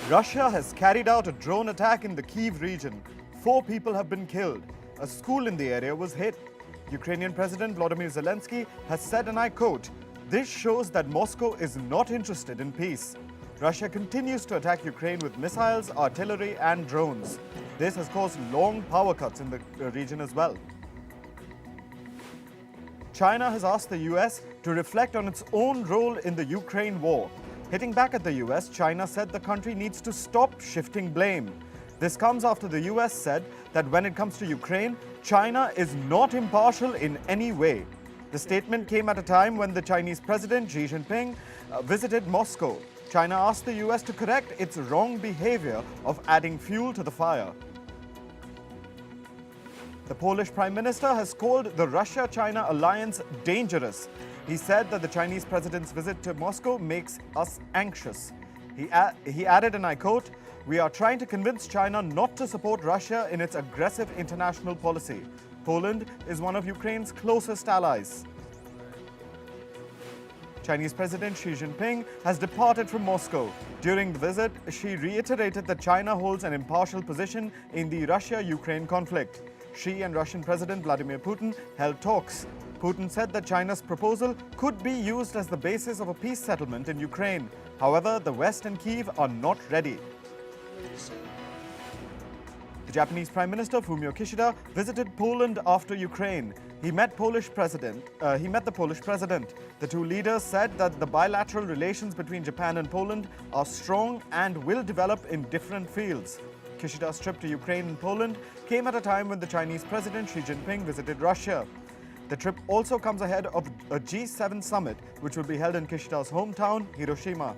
Russia has carried out a drone attack in the Kyiv region. 4 people have been killed. A school in the area was hit. Ukrainian President Volodymyr Zelensky has said, and I quote, "This shows that Moscow is not interested in peace." Russia continues to attack Ukraine with missiles, artillery and drones. This has caused long power cuts in the region as well. China has asked the US to reflect on its own role in the Ukraine war. Hitting back at the US, China said the country needs to stop shifting blame. This comes after the US said that when it comes to Ukraine, China is not impartial in any way. The statement came at a time when the Chinese President Xi Jinping visited Moscow. China asked the US to correct its wrong behavior of adding fuel to the fire. The Polish Prime Minister has called the Russia-China alliance dangerous. He said that the Chinese president's visit to Moscow makes us anxious. He added, and I quote, "We are trying to convince China not to support Russia in its aggressive international policy. Poland is one of Ukraine's closest allies." Chinese President Xi Jinping has departed from Moscow. During the visit, Xi reiterated that China holds an impartial position in the Russia-Ukraine conflict. Xi and Russian President Vladimir Putin held talks. Putin said that China's proposal could be used as the basis of a peace settlement in Ukraine. However, the West and Kyiv are not ready. The Japanese Prime Minister Fumio Kishida visited Poland after Ukraine. He met the Polish president. The two leaders said that the bilateral relations between Japan and Poland are strong and will develop in different fields. Kishida's trip to Ukraine and Poland came at a time when the Chinese President Xi Jinping visited Russia. The trip also comes ahead of a G7 summit, which will be held in Kishida's hometown, Hiroshima.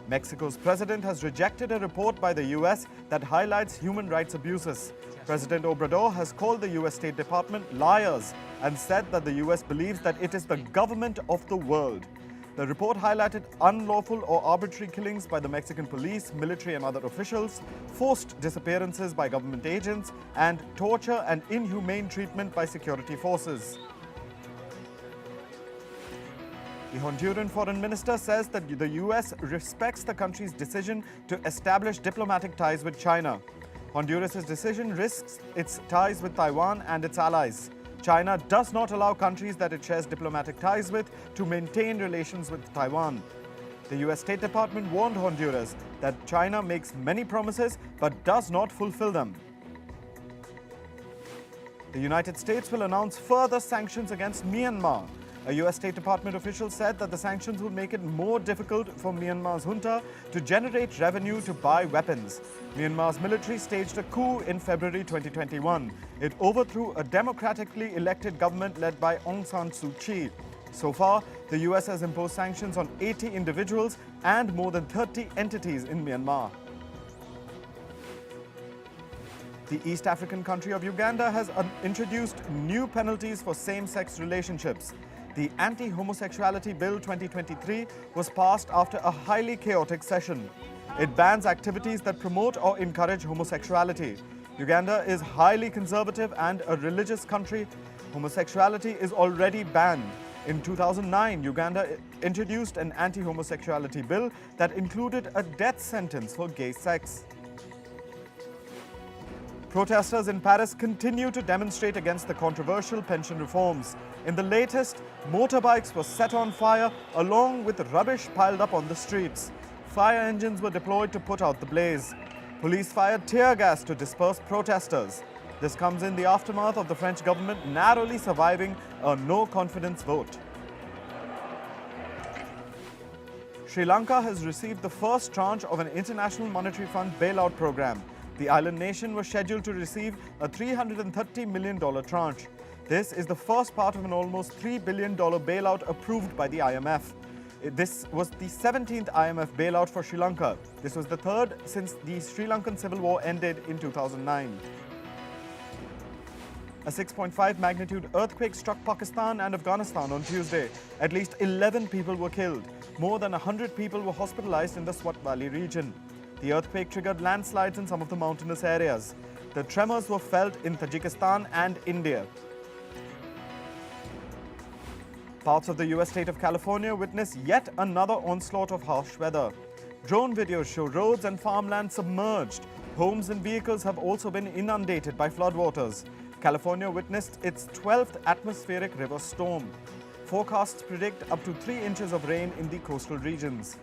Mexico's president has rejected a report by the US that highlights human rights abuses. President Obrador has called the US State Department liars and said that the US believes that it is the government of the world. The report highlighted unlawful or arbitrary killings by the Mexican police, military and other officials, forced disappearances by government agents, and torture and inhumane treatment by security forces. The Honduran foreign minister says that the US respects the country's decision to establish diplomatic ties with China. Honduras' decision risks its ties with Taiwan and its allies. China does not allow countries that it shares diplomatic ties with to maintain relations with Taiwan. The US State Department warned Honduras that China makes many promises but does not fulfill them. The United States will announce further sanctions against Myanmar. A US State Department official said that the sanctions will make it more difficult for Myanmar's junta to generate revenue to buy weapons. Myanmar's military staged a coup in February 2021. It overthrew a democratically elected government led by Aung San Suu Kyi. So far, the US has imposed sanctions on 80 individuals and more than 30 entities in Myanmar. The East African country of Uganda has introduced new penalties for same-sex relationships. The Anti-Homosexuality Bill 2023 was passed after a highly chaotic session. It bans activities that promote or encourage homosexuality. Uganda is highly conservative and a religious country. Homosexuality is already banned. In 2009, Uganda introduced an anti-homosexuality bill that included a death sentence for gay sex. Protesters in Paris continue to demonstrate against the controversial pension reforms. In the latest, motorbikes were set on fire along with rubbish piled up on the streets. Fire engines were deployed to put out the blaze. Police fired tear gas to disperse protesters. This comes in the aftermath of the French government narrowly surviving a no-confidence vote. Sri Lanka has received the first tranche of an International Monetary Fund bailout program. The island nation was scheduled to receive a $330 million tranche. This is the first part of an almost $3 billion bailout approved by the IMF. This was the 17th IMF bailout for Sri Lanka. This was the third since the Sri Lankan Civil War ended in 2009. A 6.5 magnitude earthquake struck Pakistan and Afghanistan on Tuesday. At least 11 people were killed. More than 100 people were hospitalized in the Swat Valley region. The earthquake triggered landslides in some of the mountainous areas. The tremors were felt in Tajikistan and India. Parts of the US state of California witnessed yet another onslaught of harsh weather. Drone videos show roads and farmland submerged. Homes and vehicles have also been inundated by floodwaters. California witnessed its 12th atmospheric river storm. Forecasts predict up to 3 inches of rain in the coastal regions.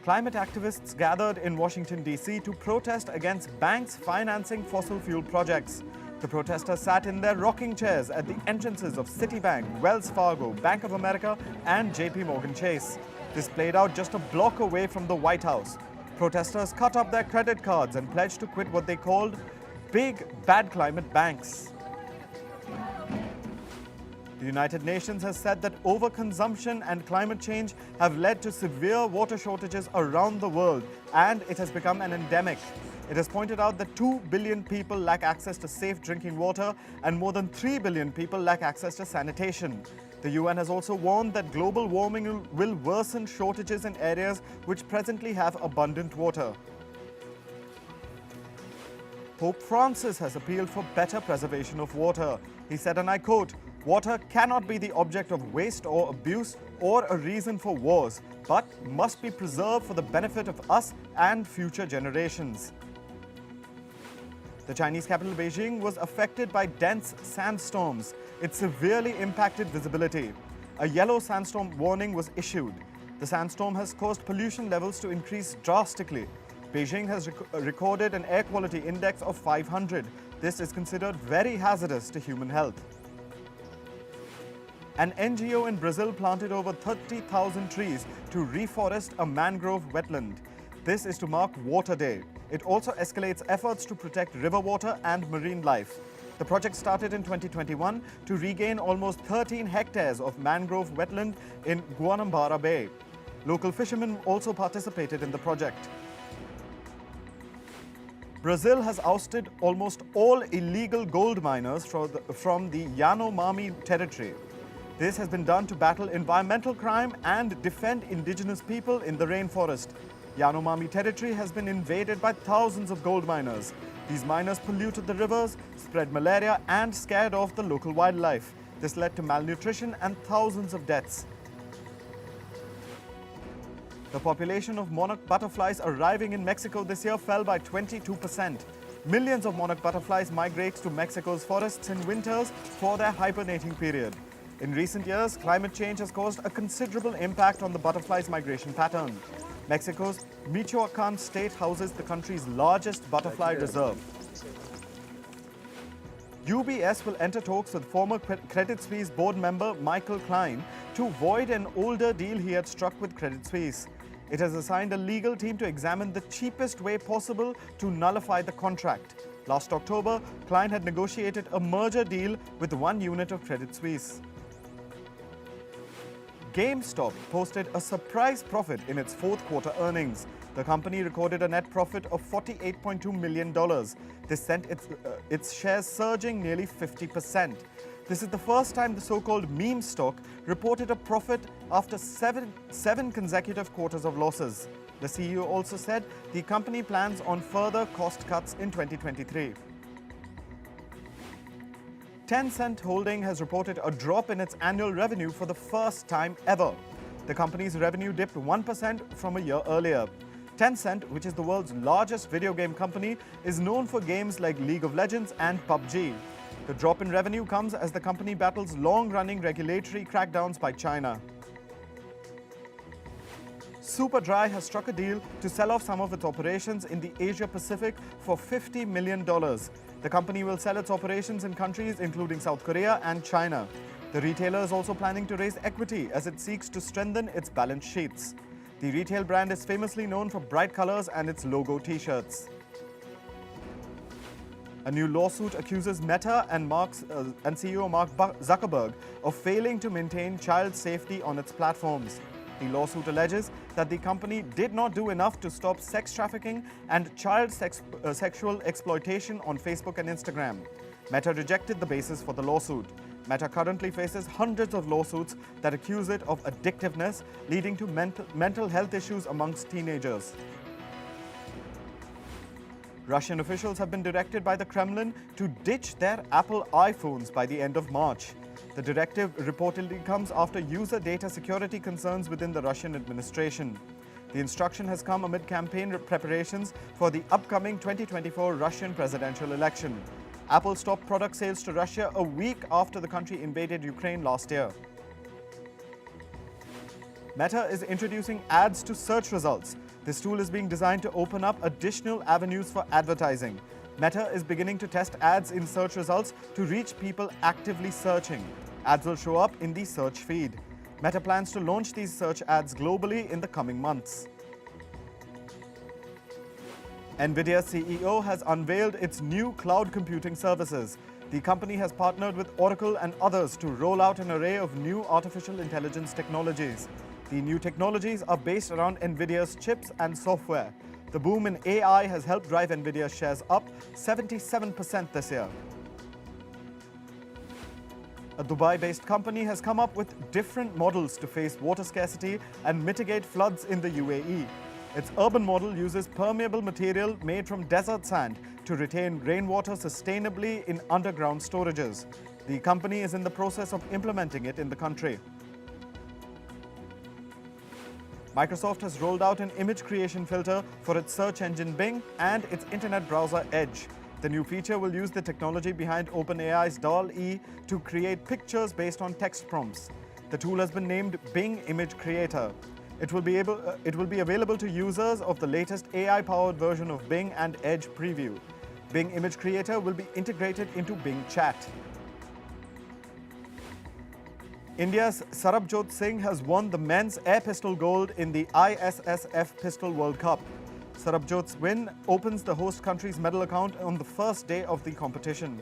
Climate activists gathered in Washington, D.C. to protest against banks financing fossil fuel projects. The protesters sat in their rocking chairs at the entrances of Citibank, Wells Fargo, Bank of America, and JP Morgan Chase. This played out just a block away from the White House. Protesters cut up their credit cards and pledged to quit what they called big bad climate banks. The United Nations has said that overconsumption and climate change have led to severe water shortages around the world, and it has become an endemic. It has pointed out that 2 billion people lack access to safe drinking water and more than 3 billion people lack access to sanitation. The UN has also warned that global warming will worsen shortages in areas which presently have abundant water. Pope Francis has appealed for better preservation of water. He said, and I quote, "Water cannot be the object of waste or abuse or a reason for wars, but must be preserved for the benefit of us and future generations." The Chinese capital Beijing was affected by dense sandstorms. It severely impacted visibility. A yellow sandstorm warning was issued. The sandstorm has caused pollution levels to increase drastically. Beijing has recorded an air quality index of 500. This is considered very hazardous to human health. An NGO in Brazil planted over 30,000 trees to reforest a mangrove wetland. This is to mark Water Day. It also escalates efforts to protect river water and marine life. The project started in 2021 to regain almost 13 hectares of mangrove wetland in Guanabara Bay. Local fishermen also participated in the project. Brazil has ousted almost all illegal gold miners from the Yanomami territory. This has been done to battle environmental crime and defend indigenous people in the rainforest. Yanomami territory has been invaded by thousands of gold miners. These miners polluted the rivers, spread malaria, and scared off the local wildlife. This led to malnutrition and thousands of deaths. The population of monarch butterflies arriving in Mexico this year fell by 22%. Millions of monarch butterflies migrate to Mexico's forests in winters for their hibernating period. In recent years, climate change has caused a considerable impact on the butterflies' migration pattern. Mexico's Michoacan state houses the country's largest butterfly reserve. UBS will enter talks with former Credit Suisse board member Michael Klein to void an older deal he had struck with Credit Suisse. It has assigned a legal team to examine the cheapest way possible to nullify the contract. Last October, Klein had negotiated a merger deal with one unit of Credit Suisse. GameStop posted a surprise profit in its fourth quarter earnings. The company recorded a net profit of $48.2 million. This sent its shares surging nearly 50%. This is the first time the so-called meme stock reported a profit after seven consecutive quarters of losses. The CEO also said the company plans on further cost cuts in 2023. Tencent Holding has reported a drop in its annual revenue for the first time ever. The company's revenue dipped 1% from a year earlier. Tencent, which is the world's largest video game company, is known for games like League of Legends and PUBG. The drop in revenue comes as the company battles long-running regulatory crackdowns by China. Superdry has struck a deal to sell off some of its operations in the Asia-Pacific for $50 million. The company will sell its operations in countries including South Korea and China. The retailer is also planning to raise equity as it seeks to strengthen its balance sheets. The retail brand is famously known for bright colors and its logo t-shirts. A new lawsuit accuses Meta and CEO Mark Zuckerberg of failing to maintain child safety on its platforms. The lawsuit alleges that the company did not do enough to stop sex trafficking and child sexual exploitation on Facebook and Instagram. Meta rejected the basis for the lawsuit. Meta currently faces hundreds of lawsuits that accuse it of addictiveness, leading to mental health issues amongst teenagers. Russian officials have been directed by the Kremlin to ditch their Apple iPhones by the end of March. The directive reportedly comes after user data security concerns within the Russian administration. The instruction has come amid campaign preparations for the upcoming 2024 Russian presidential election. Apple stopped product sales to Russia a week after the country invaded Ukraine last year. Meta is introducing ads to search results. This tool is being designed to open up additional avenues for advertising. Meta is beginning to test ads in search results to reach people actively searching. Ads will show up in the search feed. Meta plans to launch these search ads globally in the coming months. Nvidia CEO has unveiled its new cloud computing services. The company has partnered with Oracle and others to roll out an array of new artificial intelligence technologies. The new technologies are based around Nvidia's chips and software. The boom in AI has helped drive Nvidia's shares up 77% this year. A Dubai-based company has come up with different models to face water scarcity and mitigate floods in the UAE. Its urban model uses permeable material made from desert sand to retain rainwater sustainably in underground storages. The company is in the process of implementing it in the country. Microsoft has rolled out an image creation filter for its search engine Bing and its internet browser Edge. The new feature will use the technology behind OpenAI's DALL-E to create pictures based on text prompts. The tool has been named Bing Image Creator. It will be available to users of the latest AI-powered version of Bing and Edge Preview. Bing Image Creator will be integrated into Bing Chat. India's Sarabjot Singh has won the men's air pistol gold in the ISSF Pistol World Cup. Sarabjot's win opens the host country's medal account on the first day of the competition.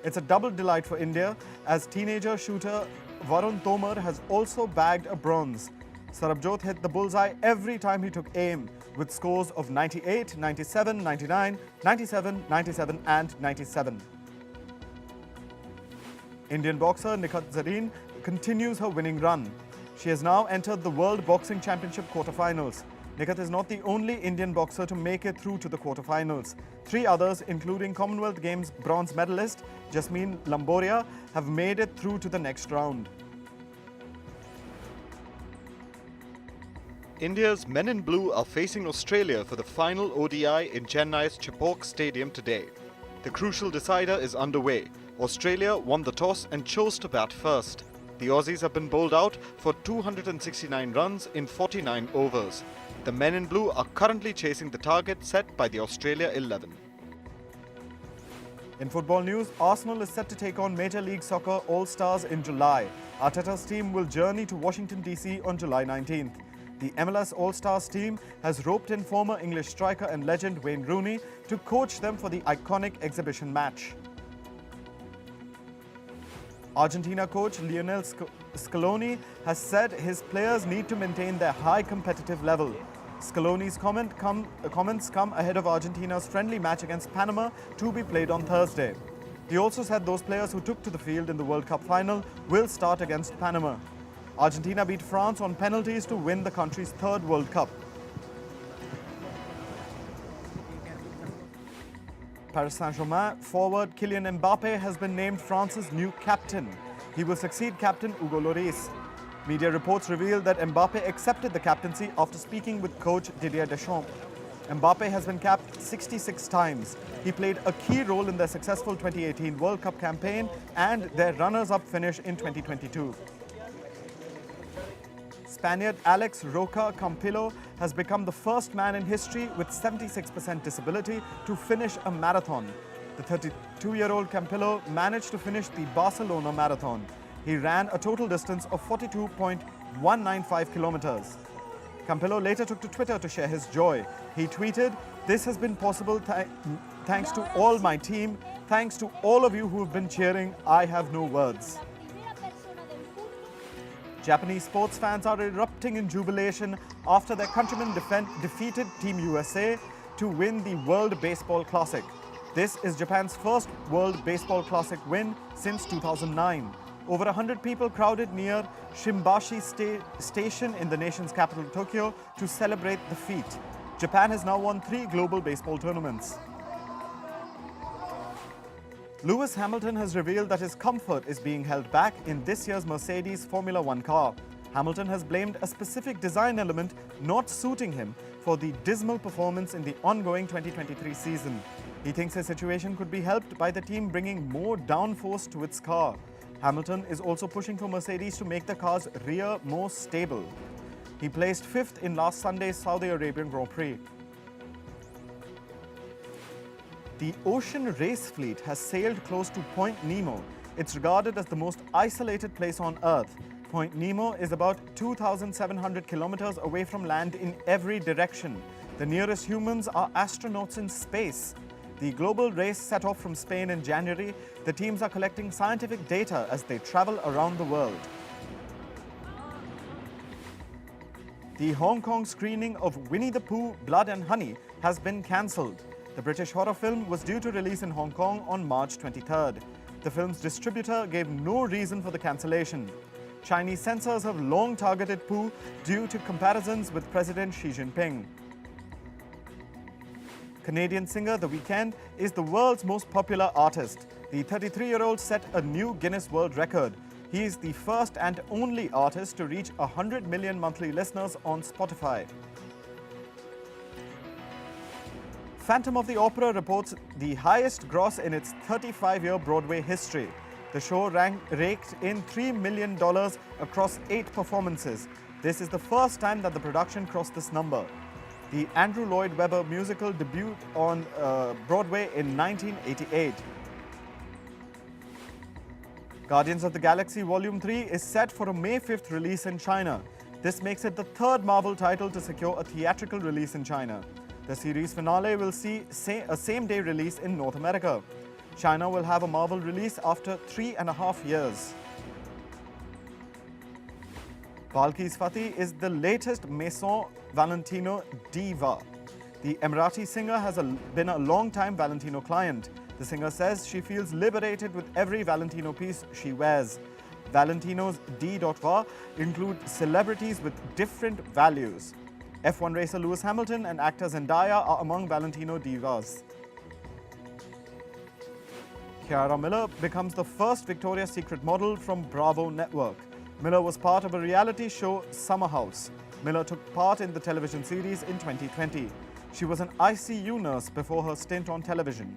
It's a double delight for India, as teenager shooter Varun Tomar has also bagged a bronze. Sarabjot hit the bullseye every time he took aim, with scores of 98, 97, 99, 97, 97 and 97. Indian boxer Nikhat Zareen continues her winning run. She has now entered the World Boxing Championship quarterfinals. Nikhat is not the only Indian boxer to make it through to the quarterfinals. 3 others, including Commonwealth Games bronze medalist Jasmine Lamboria, have made it through to the next round. India's Men in Blue are facing Australia for the final ODI in Chennai's Chepauk Stadium today. The crucial decider is underway. Australia won the toss and chose to bat first. The Aussies have been bowled out for 269 runs in 49 overs. The Men in Blue are currently chasing the target set by the Australia 11. In football news, Arsenal is set to take on Major League Soccer All-Stars in July. Arteta's team will journey to Washington, D.C. on July 19th. The MLS All-Stars team has roped in former English striker and legend Wayne Rooney to coach them for the iconic exhibition match. Argentina coach Lionel Scaloni has said his players need to maintain their high competitive level. Scaloni's comments come ahead of Argentina's friendly match against Panama to be played on Thursday. He also said those players who took to the field in the World Cup final will start against Panama. Argentina beat France on penalties to win the country's 3rd World Cup. Paris Saint-Germain forward Kylian Mbappe has been named France's new captain. He will succeed captain Hugo Lloris. Media reports reveal that Mbappe accepted the captaincy after speaking with coach Didier Deschamps. Mbappe has been capped 66 times. He played a key role in their successful 2018 World Cup campaign and their runners-up finish in 2022. Spaniard Alex Roca Campillo has become the first man in history with 76% disability to finish a marathon. The 32-year-old Campillo managed to finish the Barcelona Marathon. He ran a total distance of 42.195 kilometers. Campillo later took to Twitter to share his joy. He tweeted, "This has been possible thanks to all my team. Thanks to all of you who have been cheering. I have no words." Japanese sports fans are erupting in jubilation after their countrymen defeated Team USA to win the World Baseball Classic. This is Japan's first World Baseball Classic win since 2009. Over 100 people crowded near Shimbashi Station in the nation's capital, Tokyo, to celebrate the feat. Japan has now won 3 global baseball tournaments. Lewis Hamilton has revealed that his comfort is being held back in this year's Mercedes Formula One car. Hamilton has blamed a specific design element not suiting him for the dismal performance in the ongoing 2023 season. He thinks his situation could be helped by the team bringing more downforce to its car. Hamilton is also pushing for Mercedes to make the car's rear more stable. He placed 5th in last Sunday's Saudi Arabian Grand Prix. The ocean race fleet has sailed close to Point Nemo. It's regarded as the most isolated place on Earth. Point Nemo is about 2,700 kilometers away from land in every direction. The nearest humans are astronauts in space. The global race set off from Spain in January. The teams are collecting scientific data as they travel around the world. The Hong Kong screening of Winnie the Pooh, Blood and Honey has been cancelled. The British horror film was due to release in Hong Kong on March 23rd. The film's distributor gave no reason for the cancellation. Chinese censors have long targeted Pooh due to comparisons with President Xi Jinping. Canadian singer The Weeknd is the world's most popular artist. The 33-year-old set a new Guinness World Record. He is the first and only artist to reach 100 million monthly listeners on Spotify. Phantom of the Opera reports the highest gross in its 35-year Broadway history. The show raked in $3 million across 8 performances. This is the first time that the production crossed this number. The Andrew Lloyd Webber musical debuted on Broadway in 1988. Guardians of the Galaxy Volume 3 is set for a May 5th release in China. This makes it the 3rd Marvel title to secure a theatrical release in China. The series finale will see a same-day release in North America. China will have a Marvel release after 3.5 years. Balkis Fatih is the latest Maison Valentino diva. The Emirati singer has been a long-time Valentino client. The singer says she feels liberated with every Valentino piece she wears. Valentino's D.Va include celebrities with different values. F1 racer Lewis Hamilton and actor Zendaya are among Valentino divas. Kiara Miller becomes the first Victoria's Secret model from Bravo Network. Miller was part of a reality show, Summer House. Miller took part in the television series in 2020. She was an ICU nurse before her stint on television.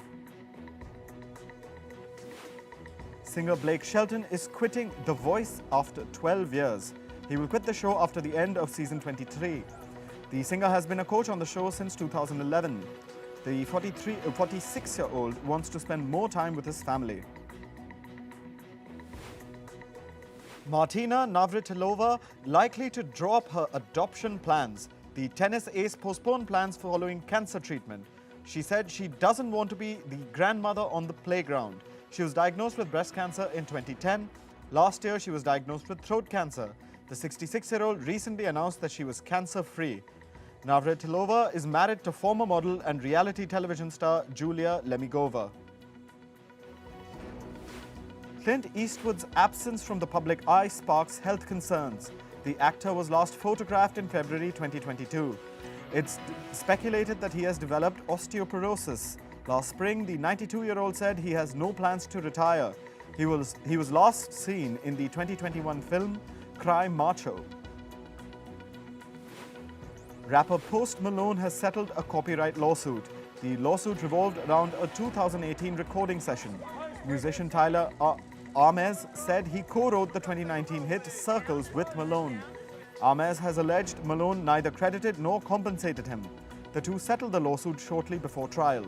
Singer Blake Shelton is quitting The Voice after 12 years. He will quit the show after the end of season 23. The singer has been a coach on the show since 2011. The 46-year-old wants to spend more time with his family. Martina Navratilova likely to drop her adoption plans. The tennis ace postponed plans following cancer treatment. She said she doesn't want to be the grandmother on the playground. She was diagnosed with breast cancer in 2010. Last year, she was diagnosed with throat cancer. The 66-year-old recently announced that she was cancer-free. Navratilova is married to former model and reality television star Julia Lemigova. Clint Eastwood's absence from the public eye sparks health concerns. The actor was last photographed in February 2022. It's speculated that he has developed osteoporosis. Last spring, the 92-year-old said he has no plans to retire. He was last seen in the 2021 film Cry Macho. Rapper Post Malone has settled a copyright lawsuit. The lawsuit revolved around a 2018 recording session. Musician Tyler Armez said he co-wrote the 2019 hit Circles with Malone. Armez has alleged Malone neither credited nor compensated him. The two settled the lawsuit shortly before trial.